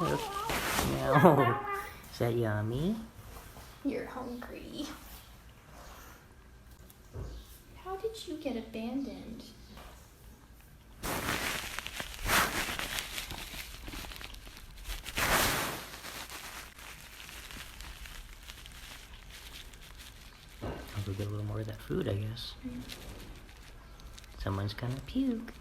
look. No. Is that yummy? You're hungry. How did you get abandoned? I'll go get a little more of that food, I guess. Someone's gonna puke.